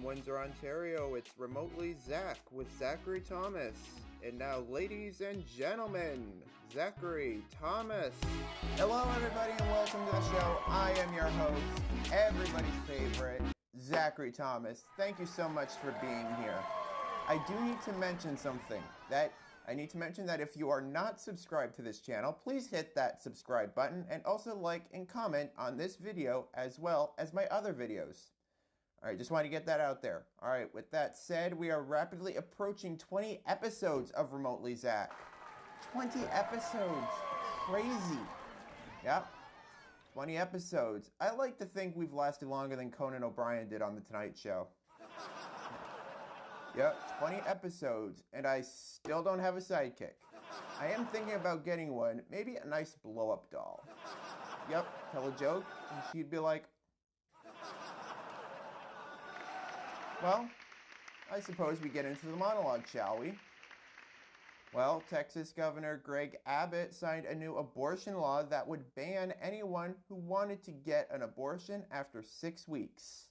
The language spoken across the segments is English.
Windsor, Ontario, it's Remotely Zach with Zachary Thomas. And now, ladies and gentlemen, Zachary Thomas. Hello, everybody, and welcome to the show. I am your host, everybody's favorite, Zachary Thomas. Thank you so much for being here. I do need to mention something. That if you are not subscribed to this channel, please hit that subscribe button and also like and comment on this video as well as my other videos. All right, just want to get that out there. All right, with that said, we are rapidly approaching 20 episodes of Remotely Zach. 20 episodes. Crazy. Yep. 20 episodes. I like to think we've lasted longer than Conan O'Brien did on The Tonight Show. Yep, 20 episodes, and I still don't have a sidekick. I am thinking about getting one, maybe a nice blow-up doll. Yep, tell a joke, and she'd be like, well, I suppose we get into the monologue, shall we? Well, Texas Governor Greg Abbott signed a new abortion law that would ban anyone who wanted to get an abortion after 6 weeks.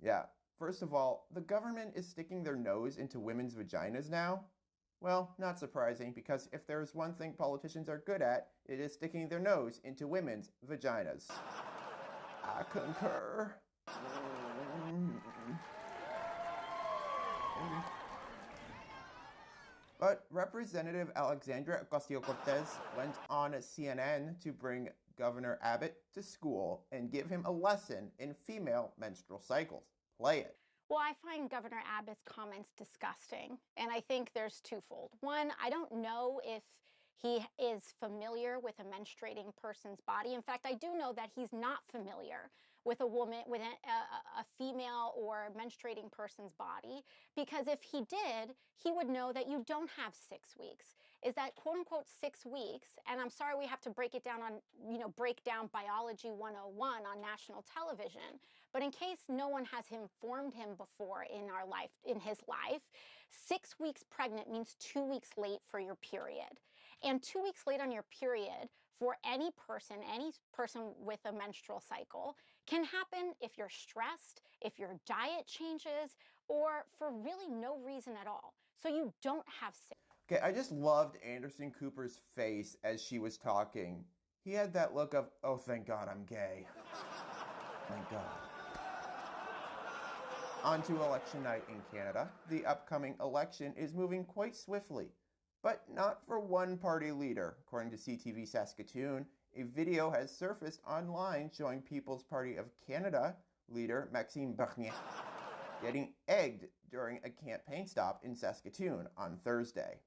Yeah. First of all, the government is sticking their nose into women's vaginas now. Well, not surprising, because if there's one thing politicians are good at, it is sticking their nose into women's vaginas. I concur. But Representative Alexandria Ocasio-Cortez went on CNN to bring Governor Abbott to school and give him a lesson in female menstrual cycles. Play it. Well, I find Governor Abbott's comments disgusting, and I think there's twofold. One, I don't know if he is familiar with a menstruating person's body. In fact, I do know that he's not familiar with a woman, with a female or menstruating person's body, because if he did, he would know that you don't have 6 weeks. Is that quote unquote 6 weeks? And I'm sorry we have to break it down on, break down biology 101 on national television. But in case no one has informed him before in his life, 6 weeks pregnant means 2 weeks late for your period. And 2 weeks late on your period for any person with a menstrual cycle can happen if you're stressed, if your diet changes, or for really no reason at all. So you don't have 6. Okay, I just loved Anderson Cooper's face as she was talking. He had that look of, oh, thank God I'm gay. Thank God. On to election night in Canada. The upcoming election is moving quite swiftly, but not for one party leader. According to CTV Saskatoon, a video has surfaced online showing People's Party of Canada leader Maxime Bernier getting egged during a campaign stop in Saskatoon on Thursday.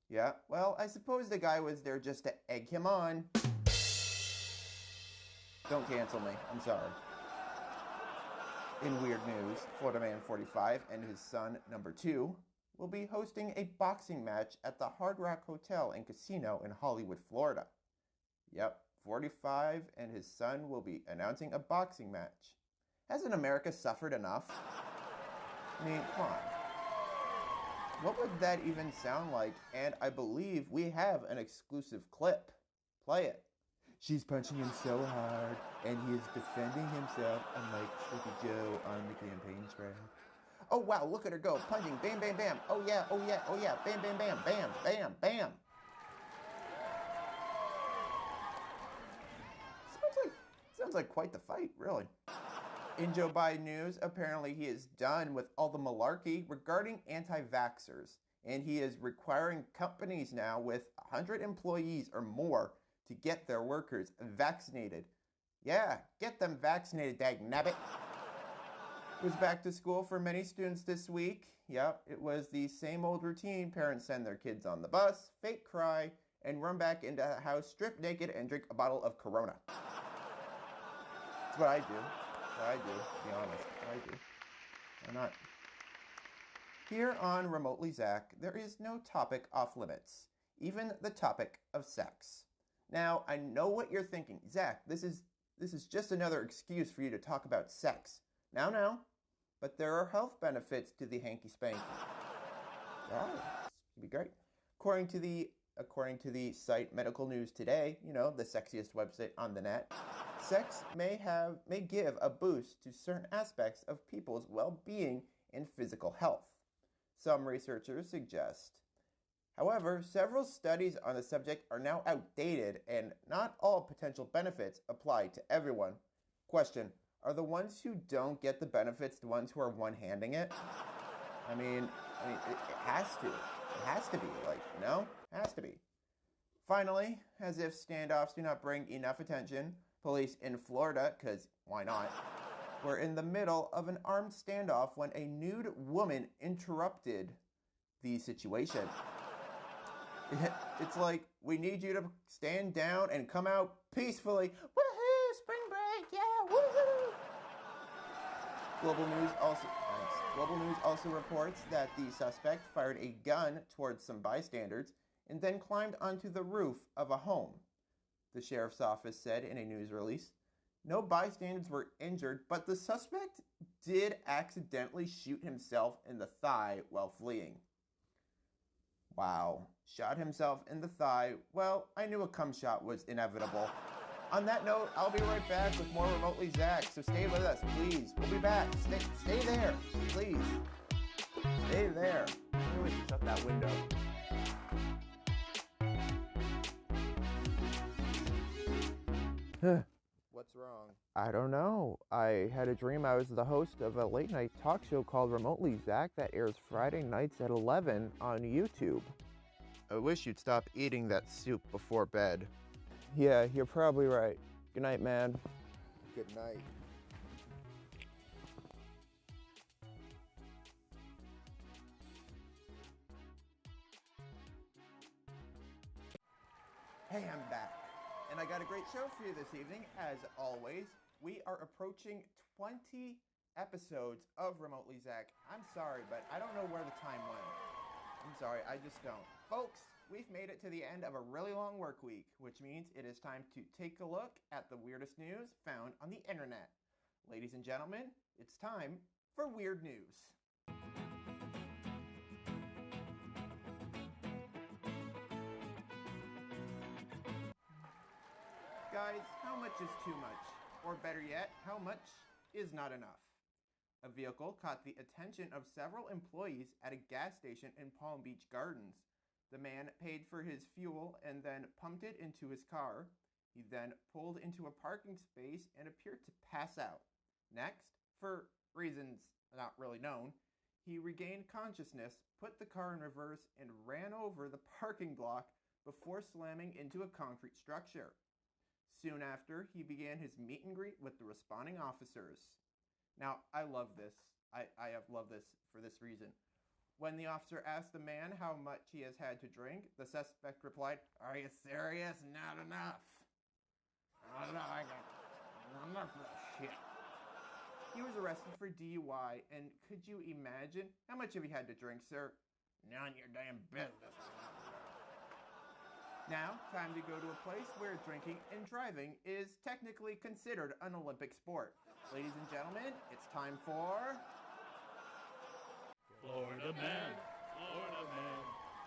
Yeah, well, I suppose the guy was there just to egg him on. Don't cancel me, I'm sorry. In weird news, Florida man 45 and his son, number 2, will be hosting a boxing match at the Hard Rock Hotel and Casino in Hollywood, Florida. Yep, 45 and his son will be announcing a boxing match. Hasn't America suffered enough? I mean, come on. What would that even sound like? And I believe we have an exclusive clip. Play it. She's punching him so hard, and he is defending himself unlike Sleepy Joe on the campaign trail. Oh, wow, look at her go. Punching. Bam, bam, bam. Oh, yeah, oh, yeah, oh, yeah. Bam, bam, bam, bam, bam, bam. Sounds like quite the fight, really. In Joe Biden news, apparently he is done with all the malarkey regarding anti-vaxxers, and he is requiring companies now with 100 employees or more to get their workers vaccinated. Yeah, get them vaccinated, dagnabbit. It was back to school for many students this week. Yep, it was the same old routine. Parents send their kids on the bus, fake cry, and run back into the house, strip naked, and drink a bottle of Corona. That's what I do. To be honest. I do. Why not? Here on Remotely Zach, there is no topic off limits, even the topic of sex. Now, I know what you're thinking. Zach, this is just another excuse for you to talk about sex. Now, but there are health benefits to the hanky-spanky. Yeah, it'd be great. According to the site Medical News Today, the sexiest website on the net, Sex may give a boost to certain aspects of people's well-being and physical health, some researchers suggest. However, several studies on the subject are now outdated and not all potential benefits apply to everyone. Question, are the ones who don't get the benefits the ones who are one-handing it? I mean, it has to. It has to be, it has to be. Finally, as if standoffs do not bring enough attention, police in Florida, because why not, were in the middle of an armed standoff when a nude woman interrupted the situation. It's like, we need you to stand down and come out peacefully. Woohoo! Spring break! Yeah! Woohoo! Global News also reports that the suspect fired a gun towards some bystanders and then climbed onto the roof of a home. The sheriff's office said in a news release, no bystanders were injured, but the suspect did accidentally shoot himself in the thigh while fleeing. Wow. Shot himself in the thigh. Well, I knew a cum shot was inevitable. On that note, I'll be right back with more Remotely Zach, so stay with us, please. We'll be back. Stay there, please. Stay there. Maybe we can shut that window. What's wrong? I don't know. I had a dream I was the host of a late night talk show called Remotely Zach that airs Friday nights at 11 on YouTube. I wish you'd stop eating that soup before bed. Yeah, you're probably right. Good night, man. Good night. Hey, I'm back. And I got a great show for you this evening. As always, we are approaching 20 episodes of Remotely Zach. I'm sorry, but I don't know where the time went. I'm sorry, I just don't. Folks, we've made it to the end of a really long work week, which means it is time to take a look at the weirdest news found on the internet. Ladies and gentlemen, it's time for Weird News. Guys, how much is too much? Or better yet, how much is not enough? A vehicle caught the attention of several employees at a gas station in Palm Beach Gardens. The man paid for his fuel and then pumped it into his car. He then pulled into a parking space and appeared to pass out. Next, for reasons not really known, he regained consciousness, put the car in reverse, and ran over the parking block before slamming into a concrete structure. Soon after, he began his meet and greet with the responding officers. Now, I love this. I have loved this for this reason. When the officer asked the man how much he has had to drink, the suspect replied, "Are you serious? Not enough. Not enough. I got enough of that shit." He was arrested for DUI, and could you imagine? How much have you had to drink, sir? None of your damn business. Now, time to go to a place where drinking and driving is technically considered an Olympic sport. Ladies and gentlemen, it's time for... Florida man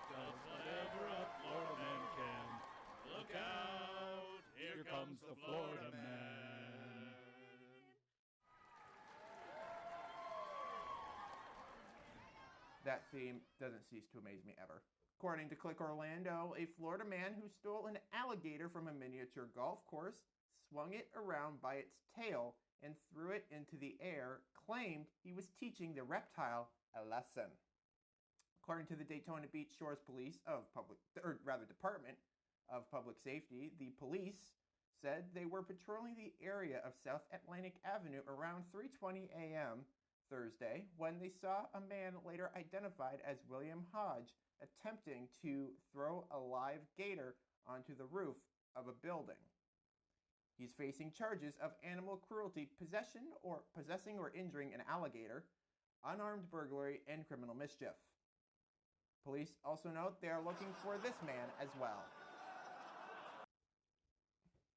does whatever a Florida man can. Look out, here comes the Florida man. That theme doesn't cease to amaze me ever. According to Click Orlando, a Florida man who stole an alligator from a miniature golf course, swung it around by its tail, and threw it into the air, claimed he was teaching the reptile a lesson. According to the Daytona Beach Shores Department of Public Safety, the police said they were patrolling the area of South Atlantic Avenue around 3:20 a.m. Thursday when they saw a man later identified as William Hodge attempting to throw a live gator onto the roof of a building. He's facing charges of animal cruelty, possessing or injuring an alligator, unarmed burglary, and criminal mischief. Police also note they are looking for this man as well.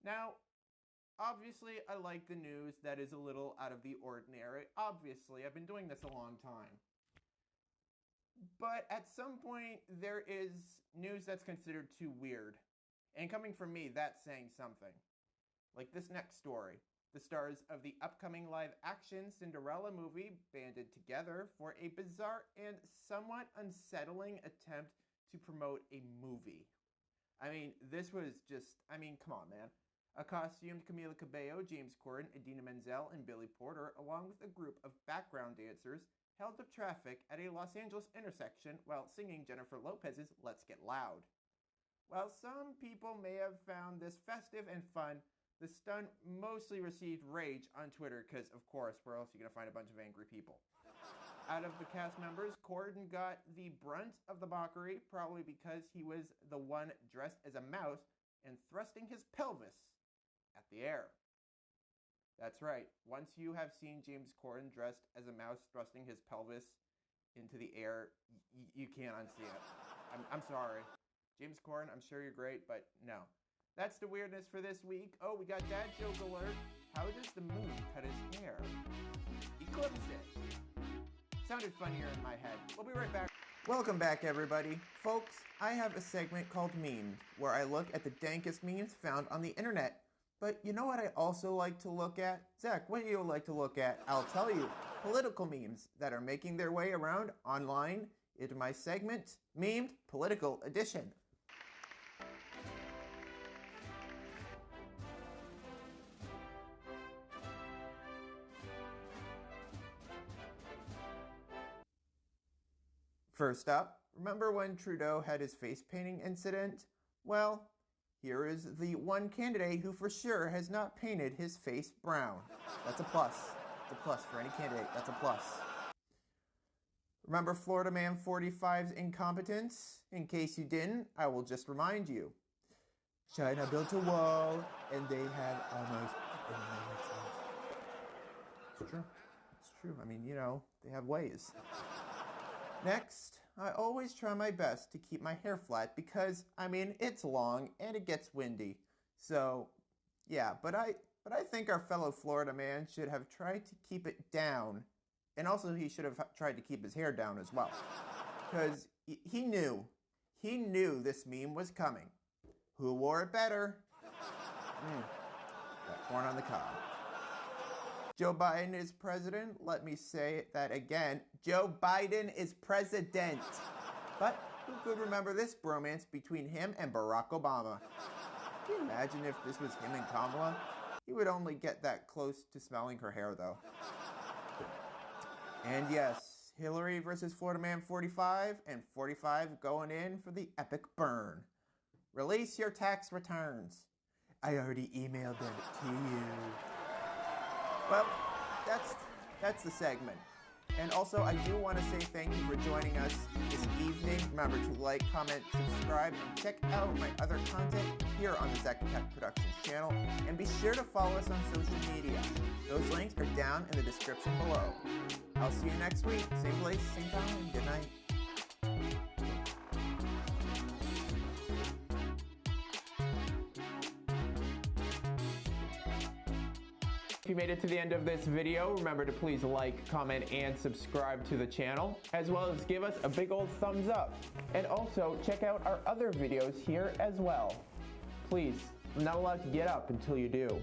Now, obviously, I like the news that is a little out of the ordinary. Obviously, I've been doing this a long time. But at some point, there is news that's considered too weird. And coming from me, that's saying something. like this next story. The stars of the upcoming live-action Cinderella movie banded together for a bizarre and somewhat unsettling attempt to promote a movie. I mean, this was just, come on, man. A costumed Camila Cabello, James Corden, Idina Menzel, and Billy Porter, along with a group of background dancers, held up traffic at a Los Angeles intersection while singing Jennifer Lopez's Let's Get Loud. While some people may have found this festive and fun, the stunt mostly received rage on Twitter because, of course, where else are you going to find a bunch of angry people? Out of the cast members, Corden got the brunt of the mockery, probably because he was the one dressed as a mouse and thrusting his pelvis at the air. That's right. Once you have seen James Corden dressed as a mouse thrusting his pelvis into the air, you can't unsee it. I'm sorry. James Corden, I'm sure you're great, but no. That's the weirdness for this week. Oh, we got dad joke alert. How does the moon cut his hair? Eclipse it. Sounded funnier in my head. We'll be right back. Welcome back, everybody. Folks, I have a segment called Memes, where I look at the dankest memes found on the internet. But you know what I also like to look at? Zach, what do you like to look at? I'll tell you. Political memes that are making their way around online into my segment, Memed Political Edition. First up, remember when Trudeau had his face painting incident? Well, here is the one candidate who for sure has not painted his face brown. That's a plus. It's a plus for any candidate. That's a plus. Remember Florida Man 45's incompetence? In case you didn't, I will just remind you. China built a wall and they had almost a marathon. It's true. It's true. I mean, they have ways. Next, I always try my best to keep my hair flat because, it's long and it gets windy. So, yeah, but I think our fellow Florida man should have tried to keep it down. And also he should have tried to keep his hair down as well. Because he knew this meme was coming. Who wore it better? That corn on the cob. Joe Biden is president. Let me say that again. Joe Biden is president. But who could remember this bromance between him and Barack Obama? Can you imagine if this was him and Kamala? He would only get that close to smelling her hair, though. And yes, Hillary versus Florida Man 45, and 45 going in for the epic burn. Release your tax returns. I already emailed them to you. Well, that's the segment. And also, I do want to say thank you for joining us this evening. Remember to like, comment, subscribe, and check out my other content here on the Zach Tech Productions channel. And be sure to follow us on social media. Those links are down in the description below. I'll see you next week. Same place, same time. Good night. If you made it to the end of this video, remember to please like, comment, and subscribe to the channel, as well as give us a big old thumbs up. And also, check out our other videos here as well. Please, I'm not allowed to get up until you do.